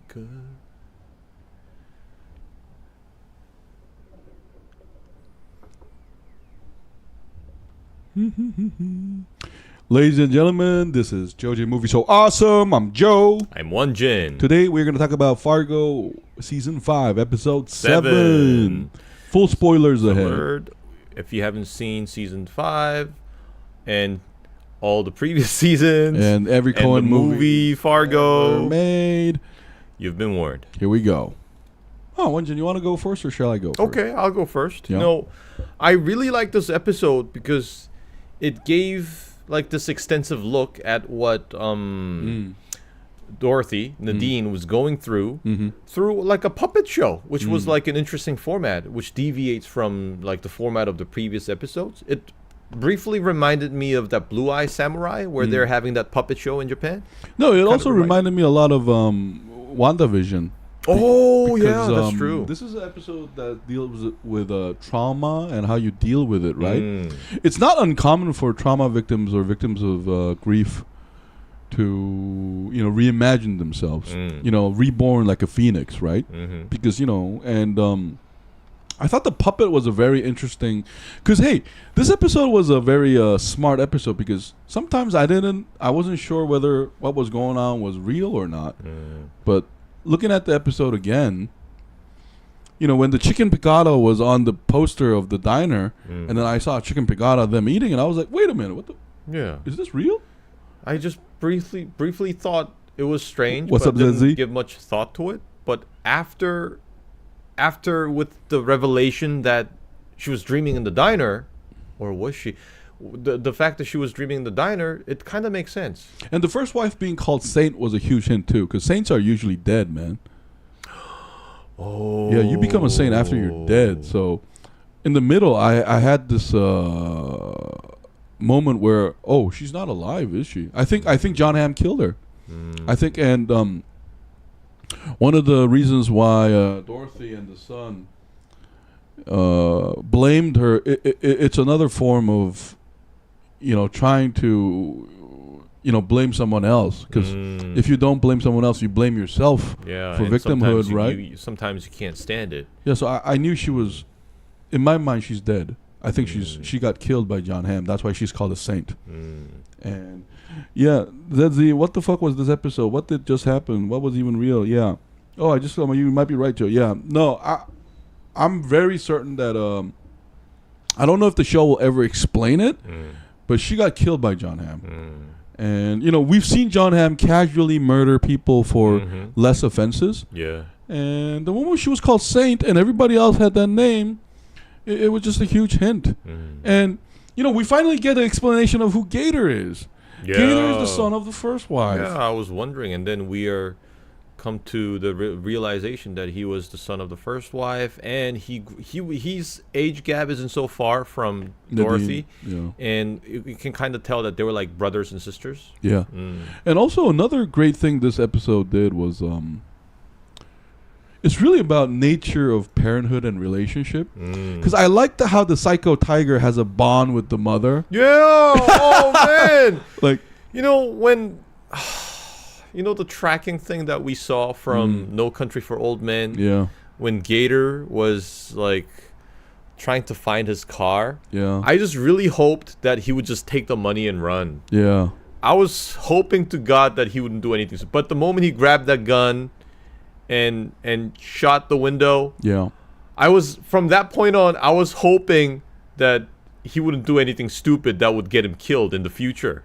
good. Ladies and gentlemen, this is JoeJinMovieSoAwesome. I'm Joe. I'm Won-Jin. Today we're going to talk about Fargo Season 5, Episode 7. Full spoilers ahead. If you haven't seen Season 5 and all the previous seasons and every Coen movie Fargo made, you've been warned. Here we go. Oh, Won-Jin, you want to go first or shall I go first? Okay, I'll go first. Yeah. You know, I really like this episode because it gave like this extensive look at what Dorothy, Nadine, was going through like a puppet show, which was like an interesting format, which deviates from like the format of the previous episodes. It briefly reminded me of that Blue Eye Samurai where they're having that puppet show in Japan. No, it also reminded me a lot of WandaVision. Oh, because, yeah, that's true. This is an episode that deals with trauma and how you deal with it, right? It's not uncommon for trauma victims or victims of grief to, reimagine themselves, reborn like a phoenix, right? Because, and I thought the puppet was a very interesting, because, hey, this episode was a very smart episode because sometimes I wasn't sure whether what was going on was real or not, but looking at the episode again, when the chicken piccata was on the poster of the diner, and then I saw chicken piccata, them eating, and I was like, wait a minute, what the? Yeah. Is this real? I just briefly thought it was strange, What's but up, didn't Zenzi? give much thought to it. But after with the revelation that she was dreaming in the diner, or was she? The fact that she was dreaming in the diner, it kind of makes sense. And the first wife being called Saint was a huge hint too, because saints are usually dead, man. Oh. Yeah, you become a saint after you're dead. So in the middle, I had this moment where, oh, she's not alive, is she? I think John Hamm killed her. I think, and one of the reasons why Dorothy and the son blamed her, it's another form of trying to blame someone else, because if you don't blame someone else, you blame yourself for victimhood, right? Sometimes you can't stand it. Yeah, so I knew she was, in my mind, she's dead. I think she got killed by John Hamm. That's why she's called a saint. And yeah, what the fuck was this episode? What did just happen? What was even real? Yeah. Oh, you might be right, Joe. Yeah. No, I'm very certain that I don't know if the show will ever explain it, but she got killed by John Hamm. And we've seen John Hamm casually murder people for less offenses. Yeah. And the moment she was called Saint and everybody else had that name, it was just a huge hint. And we finally get an explanation of who Gator is. Yeah. Gator is the son of the first wife. Yeah, I was wondering, and then we are come to the realization that he was the son of the first wife, and he's age gap isn't so far from Dorothy, and you can kind of tell that they were like brothers and sisters. Yeah. And also another great thing this episode did was it's really about nature of parenthood and relationship, because I liked how the psycho tiger has a bond with the mother. Yeah. Oh man. Like when the tracking thing that we saw from No Country for Old Men. Yeah. When Gator was like trying to find his car. Yeah. I just really hoped that he would just take the money and run. Yeah. I was hoping to God that he wouldn't do anything. But the moment he grabbed that gun and shot the window. Yeah. From that point on, I was hoping that he wouldn't do anything stupid that would get him killed in the future.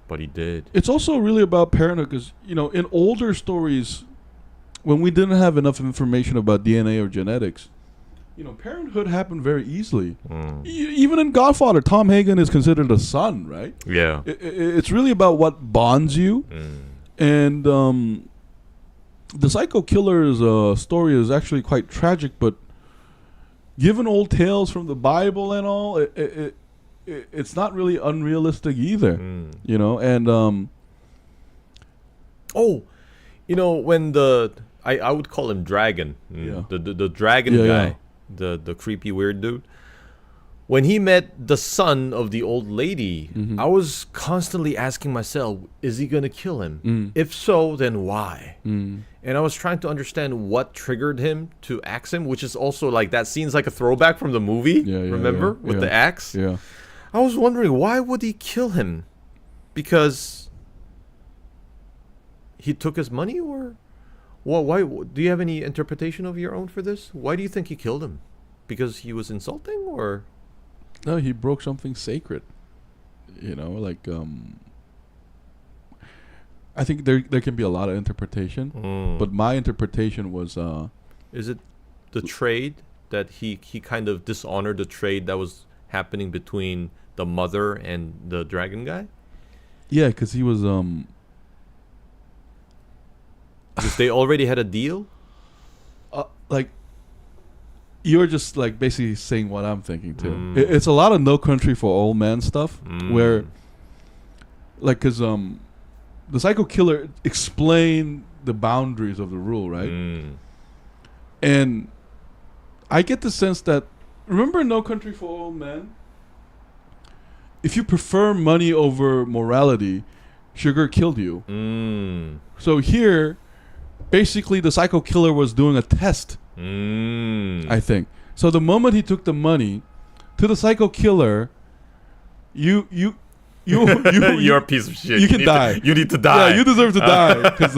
But he did. It's also really about parenthood because, in older stories, when we didn't have enough information about DNA or genetics, parenthood happened very easily. Even in Godfather, Tom Hagen is considered a son, right? Yeah. It's really about what bonds you. And the psycho killer's story is actually quite tragic, but given old tales from the Bible and all, it's not really unrealistic either, and when I would call him Dragon, the dragon guy, the creepy weird dude, when he met the son of the old lady, I was constantly asking myself, is he going to kill him? If so, then why? And I was trying to understand what triggered him to axe him, which is also like that scene's like a throwback from the movie. Remember? With the axe? Yeah. I was wondering, why would he kill him? Because he took his money, or why? Do you have any interpretation of your own for this? Why do you think he killed him? Because he was insulting, or? No, he broke something sacred. I think there can be a lot of interpretation, but my interpretation was is it the trade that he kind of dishonored the trade that was happening between the mother and the dragon guy? Yeah, because he was because they already had a deal. Like, you're just like basically saying what I'm thinking too. It's a lot of No Country for Old Men stuff where, like, because the psycho killer explained the boundaries of the rule, right? And I get the sense that, remember No Country for Old Men? If you prefer money over morality, sugar killed you. So here, basically, the psycho killer was doing a test. I think so. The moment he took the money, to the psycho killer, you're a piece of shit. You can die. You need to die. Yeah, you deserve to die. Because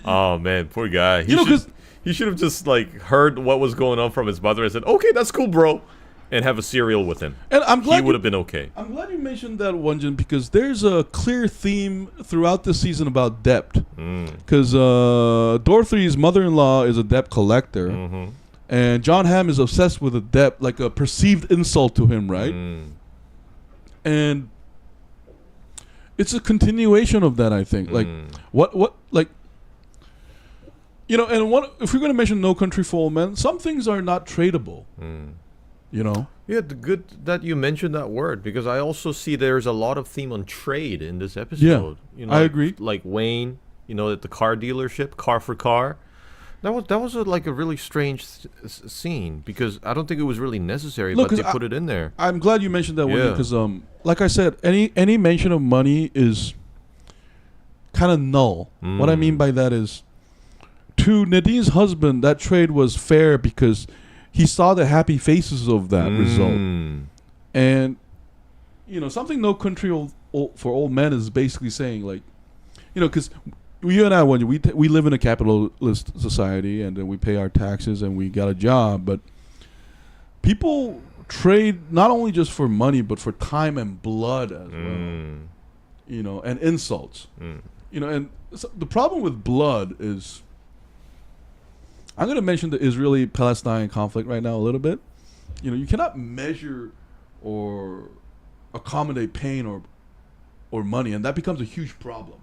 oh man, poor guy. He should have just like heard what was going on from his mother and said, "Okay, that's cool, bro," and have a cereal with him. And I'm glad he would have been okay. I'm glad you mentioned that, Won-Jin, because there's a clear theme throughout this season about debt. Because Dorothy's mother-in-law is a debt collector, and John Hamm is obsessed with a debt, like a perceived insult to him, right? And it's a continuation of that, I think. Like, like, and if we're going to mention No Country for Old Men, some things are not tradable. Yeah, good that you mentioned that word, because I also see there's a lot of theme on trade in this episode. I agree. Like Wayne, at the car dealership, car for car. That was like a really strange scene, because I don't think it was really necessary, but they put it in there. I'm glad you mentioned that one, because like I said, any mention of money is kind of null. What I mean by that is, to Nadine's husband, that trade was fair because he saw the happy faces of that result. And, something No Country for Old Men is basically saying, like, because you and I, we live in a capitalist society, and then we pay our taxes and we got a job, but people trade not only just for money, but for time and blood as well. And insults. And so the problem with blood is, I'm going to mention the Israeli-Palestine conflict right now a little bit. You cannot measure or accommodate pain or money, and that becomes a huge problem.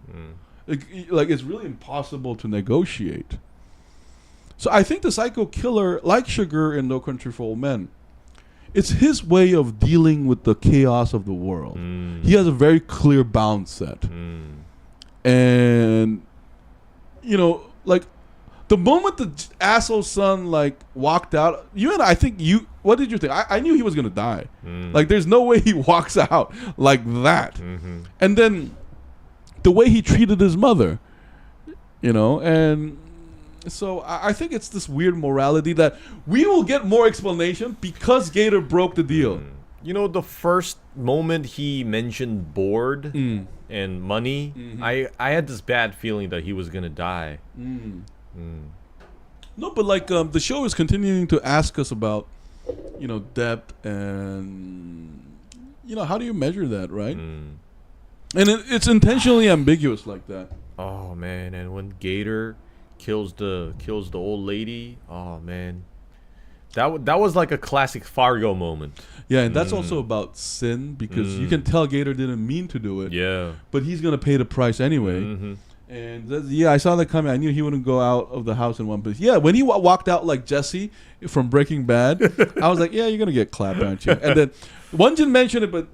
Like it's really impossible to negotiate. So I think the psycho killer, like Sugar in No Country for Old Men, it's his way of dealing with the chaos of the world. He has a very clear bound set. And, like, the moment the asshole son walked out, what did you think? I knew he was gonna die. Like, there's no way he walks out like that. And then the way he treated his mother, and so I think it's this weird morality that we will get more explanation because Gator broke the deal. The first moment he mentioned board and money, I had this bad feeling that he was gonna die. No, but the show is continuing to ask us about, depth and, how do you measure that, right? And it's intentionally ambiguous like that. Oh man, and when Gator kills the old lady, oh man, that was like a classic Fargo moment. Yeah, and that's also about sin, because you can tell Gator didn't mean to do it. Yeah, but he's gonna pay the price anyway. And I saw that coming. I knew he wouldn't go out of the house in one piece. Yeah, when he walked out like Jesse from Breaking Bad, I was like, yeah, you're going to get clapped, aren't you? And then Won-Jin mentioned it, but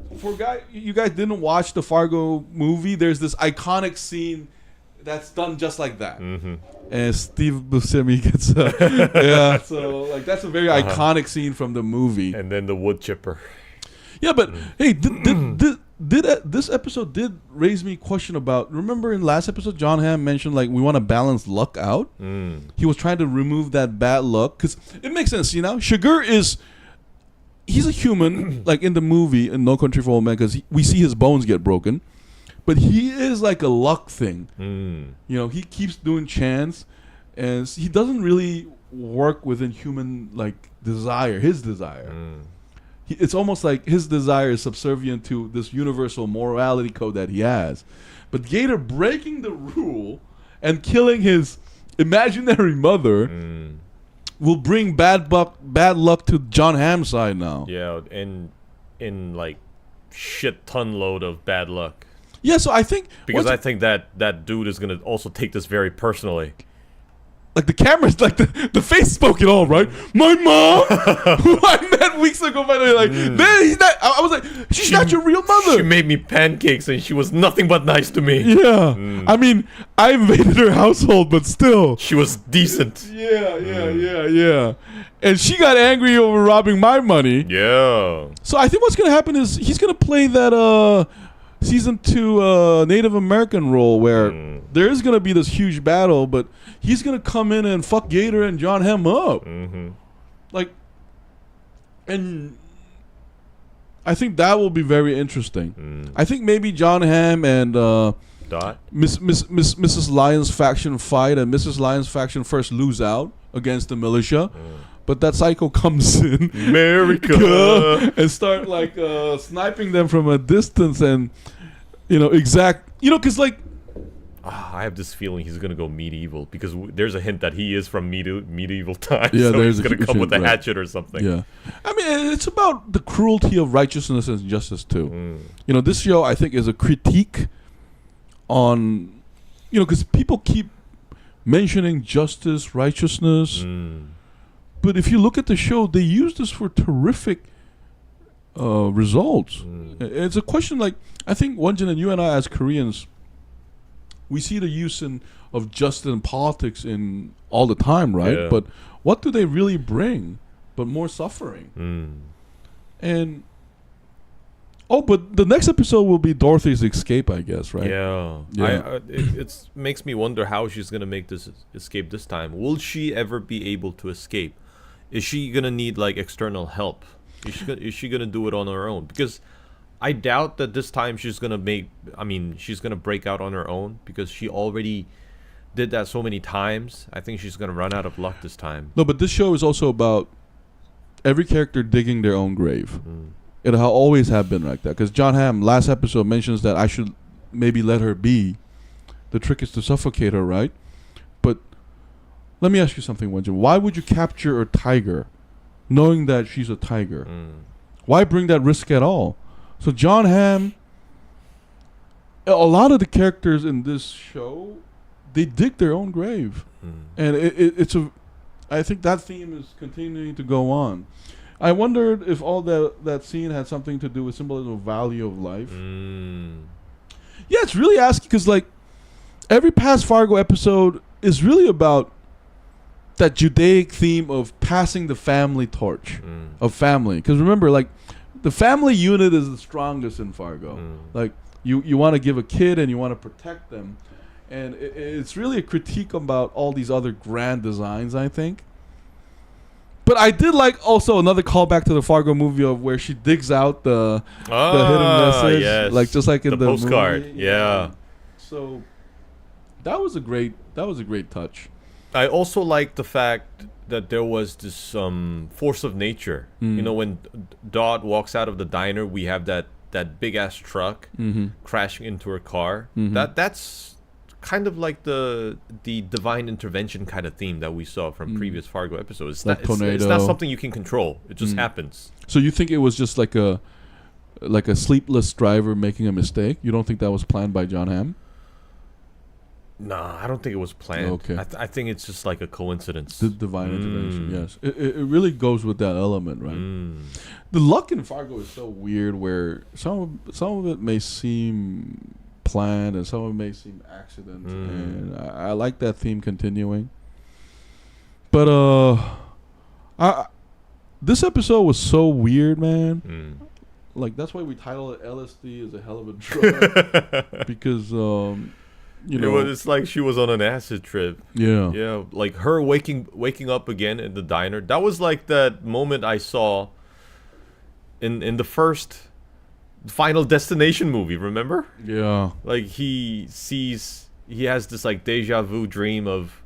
you guys didn't watch the Fargo movie, there's this iconic scene that's done just like that. Mm-hmm. And Steve Buscemi gets yeah. So like that's a very iconic scene from the movie. And then the wood chipper. Yeah, but hey, this episode did raise me a question about. Remember in last episode, John Hamm mentioned like we want to balance luck out. He was trying to remove that bad luck because it makes sense. You know, Sugar he's a human like in the movie in No Country for Old Men because we see his bones get broken. But he is like a luck thing. You know, he keeps doing chants, and he doesn't really work within human like desire. His desire. It's almost like his desire is subservient to this universal morality code that he has. But Gator breaking the rule and killing his imaginary mother will bring bad luck to John Hamm's side now. Yeah, and in like shit ton load of bad luck. Yeah, so I think because I think that dude is gonna also take this very personally. Like the camera's like the face spoke it all, right? My mom, who I met weeks ago, by the way, like man, he's not. I was like, she's not your real mother. She made me pancakes and she was nothing but nice to me. Yeah, I mean, I invaded her household, but still, she was decent. Yeah. And she got angry over robbing my money. Yeah. So I think what's gonna happen is he's gonna play that season 2 Native American role where there is going to be this huge battle, but he's going to come in and fuck Gator and John Hamm up. Like, and I think that will be very interesting. I think maybe John Hamm and Dot Mrs. Lyon's faction fight, and Mrs. Lyon's faction first lose out against the militia. But that psycho comes in America and start like sniping them from a distance, and because like I have this feeling he's gonna go medieval because there's a hint that he is from medieval times. Yeah, so he's gonna come with a hatchet or something. Yeah, I mean it's about the cruelty of righteousness and justice too. This show I think is a critique on, because people keep mentioning justice, righteousness. But if you look at the show, they use this for terrific results. It's a question like, I think, Won-Jin, and you and I as Koreans, we see the use of justice and politics in all the time, right? Yeah. But what do they really bring? But more suffering. And, but the next episode will be Dorothy's escape, I guess, right? Yeah. It makes me wonder how she's going to make this escape this time. Will she ever be able to escape? Is she going to need like external help? Is she going to do it on her own? Because I doubt that this time she's going to break out on her own because she already did that so many times. I think she's going to run out of luck this time. No, but this show is also about every character digging their own grave. It always have been like that. Because John Hamm, last episode, mentions that I should maybe let her be. The trick is to suffocate her, right? But let me ask you something, Won-Jin. Why would you capture a tiger knowing that she's a tiger? Why bring that risk at all? So John Hamm, a lot of the characters in this show, they dig their own grave. And I think that theme is continuing to go on. I wondered if all that scene had something to do with symbolism of value of life. Yeah, it's really asking because like every past Fargo episode is really about that Judaic theme of passing the family torch of family. Because remember, like the family unit is the strongest in Fargo. Like you want to give a kid and you want to protect them, and it's really a critique about all these other grand designs, I think. But I did like also another callback to the Fargo movie of where she digs out the hidden message, like just like in the postcard. movie. Yeah. So that was a great touch. I also like the fact that there was this force of nature. When Dot walks out of the diner, we have that big ass truck crashing into her car. That's kind of like the divine intervention kind of theme that we saw from previous Fargo episodes. It's not something you can control. It just happens. So you think it was just like a sleepless driver making a mistake? You don't think that was planned by John Hamm? Nah, I don't think it was planned. Okay. I think it's just like a coincidence. The divine intervention, yes. It really goes with that element, right? The luck in Fargo is so weird where some of it may seem planned, and some of it may seem accident. And I like that theme continuing. But this episode was so weird, man. Like, that's why we titled it LSD is a hell of a drug. Because, you know. It's like she was on an acid trip. Yeah. Yeah, like her waking up again in the diner. That was like that moment I saw in the first Final Destination movie, remember? Yeah. Like, he has this like deja vu dream of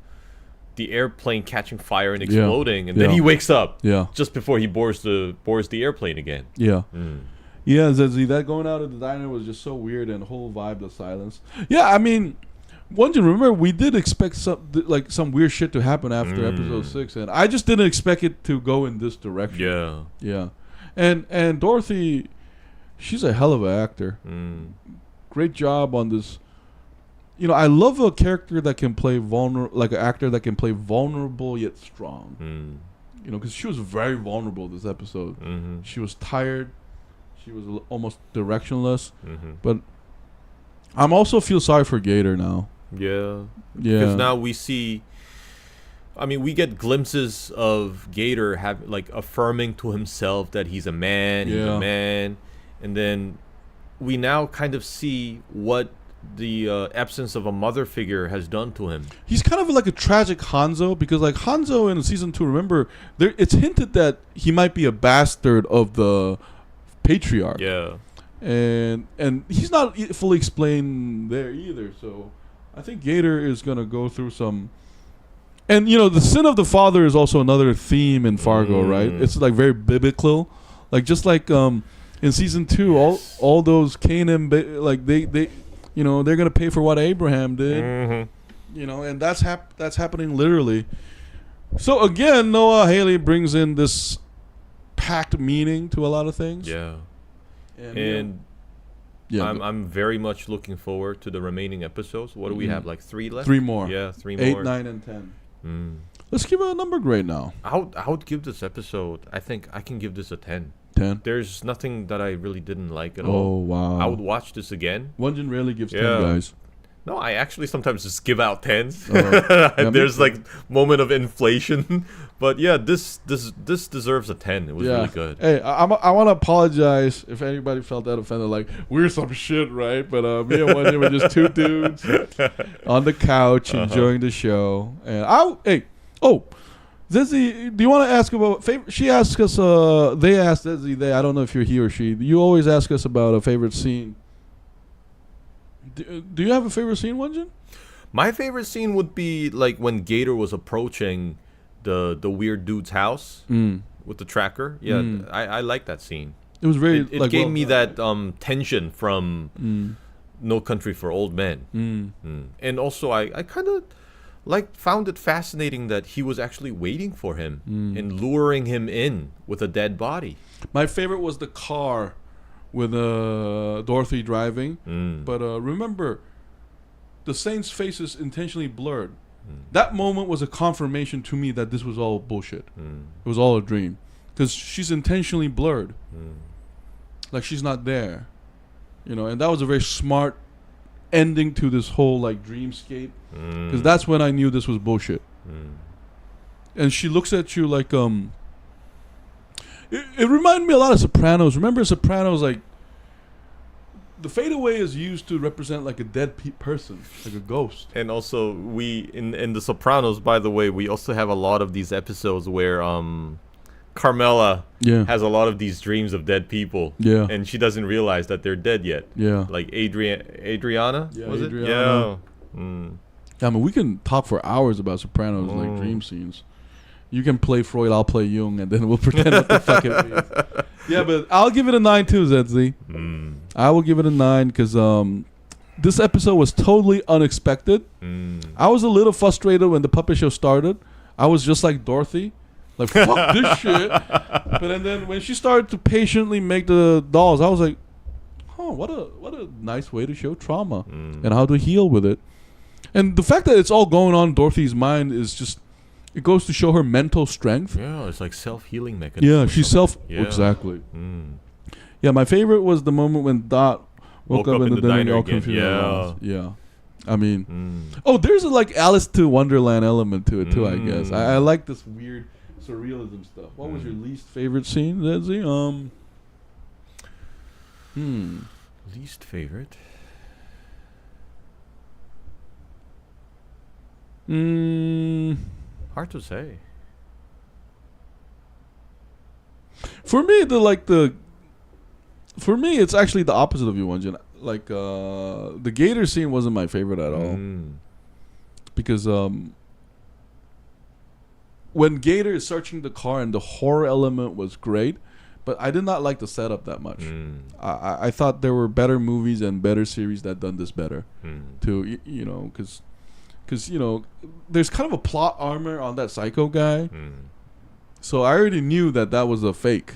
the airplane catching fire and exploding, and then he wakes up just before he boards the airplane again. Yeah. Yeah, Zedzi, that going out of the diner was just so weird, and the whole vibe of silence. Yeah, I mean, Won-Jin, remember, we did expect some weird shit to happen after episode 6, and I just didn't expect it to go in this direction. Yeah. Yeah. And Dorothy, she's a hell of an actor. Great job on this. You know, I love a character that can play like an actor that can play vulnerable yet strong. You know, because she was very vulnerable this episode. She was tired. She was almost directionless. But I'm also feel sorry for Gator now. Yeah. Because now we see, I mean, we get glimpses of Gator affirming to himself that he's a man, and then we now kind of see what the absence of a mother figure has done to him. He's kind of like a tragic Hanzo, because like Hanzo in season 2, remember, it's hinted that he might be a bastard of the patriarch. Yeah. And he's not fully explained there either, so I think Gator is going to go through some. And, you know, the sin of the father is also another theme in Fargo, right? It's like very biblical. Like, just like in season 2, all those Canaan, like they you know, they're going to pay for what Abraham did. You know, and that's happening literally. So again, Noah Hawley brings in this packed meaning to a lot of things. Yeah. And I'm very much looking forward to the remaining episodes. What do we have, like 3 left? 3 more. Yeah, 3 more. 8, 9, and 10. Let's give it a number grade now. I would give this episode, I think I can give this a 10. 10? There's nothing that I really didn't like at all. Oh, wow. I would watch this again. Won-Jin rarely gives 10, guys. No, I actually sometimes just give out 10s. There's like moment of inflation. But yeah, this deserves a 10. It was really good. Hey, I want to apologize if anybody felt that offended. Like, we're some shit, right? But me and Won-Jin were just 2 dudes on the couch enjoying the show. And Zizzy, do you want to ask about favorite? She asked us. They asked Zizzy. I don't know if you're he or she. You always ask us about a favorite scene. Do you have a favorite scene, Won-Jin? My favorite scene would be like when Gator was approaching the weird dude's house with the tracker. Yeah, I like that scene. It was very. It gave me that tension from No Country for Old Men. And also, I kind of found it fascinating that he was actually waiting for him and luring him in with a dead body. My favorite was the car with Dorothy driving. But remember, the Saint's face is intentionally blurred. That moment was a confirmation to me that this was all bullshit. It was all a dream. Because she's intentionally blurred. Like, she's not there. You know, and that was a very smart ending to this whole, like, dreamscape. Because that's when I knew this was bullshit. And she looks at you like, It reminded me a lot of Sopranos. Remember Sopranos, like, the fadeaway is used to represent like a dead person, like a ghost. And also, we in the Sopranos, by the way, we also have a lot of these episodes where Carmela has a lot of these dreams of dead people. Yeah. And she doesn't realize that they're dead yet. Yeah. Like Adriana? Yeah, was Adriana. it? Yeah. I mean, we can talk for hours about Sopranos, like dream scenes. You can play Freud, I'll play Jung, and then we'll pretend what the fuck it means. Yeah, but I'll give it a 9 too, Zedzi. I will give it a 9 because this episode was totally unexpected. I was a little frustrated when the puppet show started. I was just like Dorothy. Like, fuck this shit. But then when she started to patiently make the dolls, I was like, oh, what a nice way to show trauma and how to heal with it. And the fact that it's all going on in Dorothy's mind is just, it goes to show her mental strength. Yeah, it's like self-healing mechanism. Yeah, she's exactly. Yeah, my favorite was the moment when Dot woke up in the diner all again. confused. Yeah. Yeah. I mean, there's a like Alice to Wonderland element to it too. I guess I like this weird surrealism stuff. What was your least favorite scene, Zedzi? Least favorite. Hard to say. For me, for me, it's actually the opposite of you, Won-Jin. Like the Gator scene wasn't my favorite at all, because when Gator is searching the car and the horror element was great, but I did not like the setup that much. I thought there were better movies and better series that done this better. To because there's kind of a plot armor on that psycho guy. So I already knew that was a fake.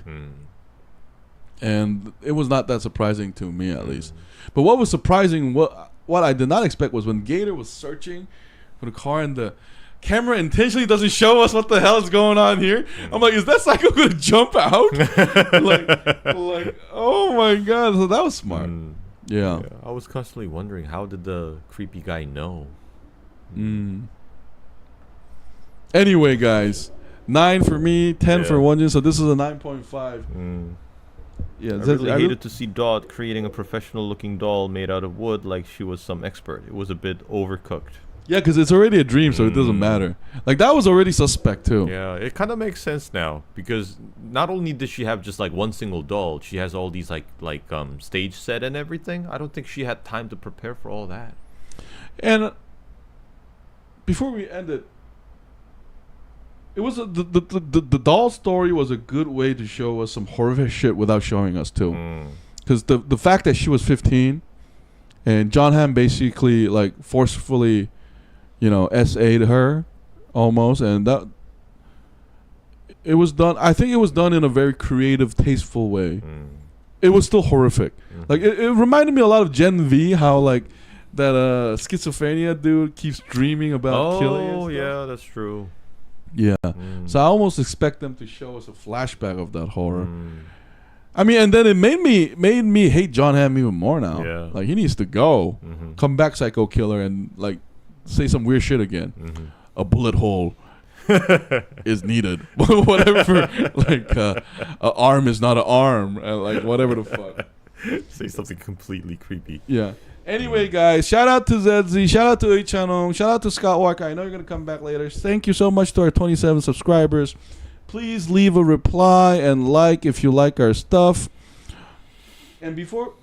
And it was not that surprising to me, at least. But what was surprising, what I did not expect, was when Gator was searching for the car and the camera intentionally doesn't show us what the hell is going on here. I'm like, is that psycho going to jump out? like, oh my God. So that was smart. Yeah. I was constantly wondering, how did the creepy guy know? Anyway, guys, 9 for me, 10 for Won-Jin. So this is a 9.5. Yeah, I really hated to see Dot creating a professional-looking doll made out of wood like she was some expert. It was a bit overcooked. Yeah, because it's already a dream, so it doesn't matter. Like, that was already suspect, too. Yeah, it kind of makes sense now, because not only did she have just, like, one single doll, she has all these, like stage set and everything. I don't think she had time to prepare for all that. And before we end it, it was the doll story was a good way to show us some horrific shit without showing us too, because the fact that she was 15, and John Hamm basically like forcefully, SA'd her, almost, and that it was done. I think it was done in a very creative, tasteful way. It was still horrific. Like it reminded me a lot of Gen V, how like that schizophrenia dude keeps dreaming about killing. Oh yeah, that's true. Yeah, so I almost expect them to show us a flashback of that horror. I mean, and then it made me hate John Hamm even more now. Yeah. Like, he needs to go, come back, psycho killer, and like say some weird shit again. A bullet hole is needed. Whatever. Like, an arm is not an arm. Like, whatever the fuck. Say something completely creepy. Yeah. Anyway, guys, shout out to ZZ, shout out to Ichanong, shout out to Scott Walker. I know you're going to come back later. Thank you so much to our 27 subscribers. Please leave a reply and like if you like our stuff. And before...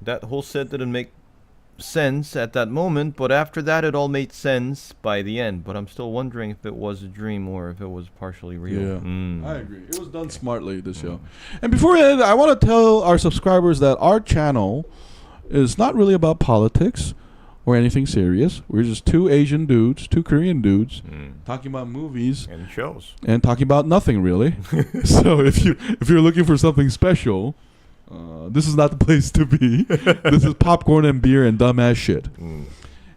That whole set didn't make sense at that moment, but after that it all made sense by the end. But I'm still wondering if it was a dream or if it was partially real. Yeah, I agree. It was done smartly, this show. And before we end, I want to tell our subscribers that our channel is not really about politics or anything serious. We're just two Asian dudes, two Korean dudes, talking about movies and shows, and talking about nothing really. So if you're looking for something special, this is not the place to be. This is popcorn and beer and dumbass shit.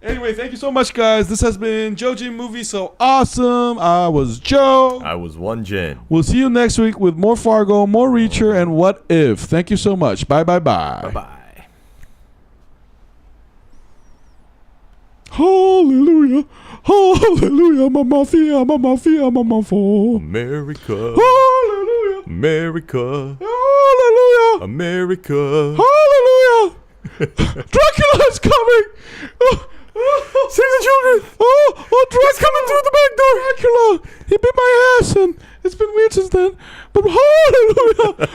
Anyway, thank you so much, guys. This has been JoeJinMovieSoAwesome. I was Joe. I was Won-Jin. We'll see you next week with more Fargo, more Reacher, and What If. Thank you so much. Bye. Bye. Hallelujah, hallelujah, mafia, America, hallelujah, America, hallelujah, America, hallelujah. Dracula's coming. Save the children. Oh, Dracula's coming through the back door. Dracula, he bit my ass, and it's been weird since then. But hallelujah.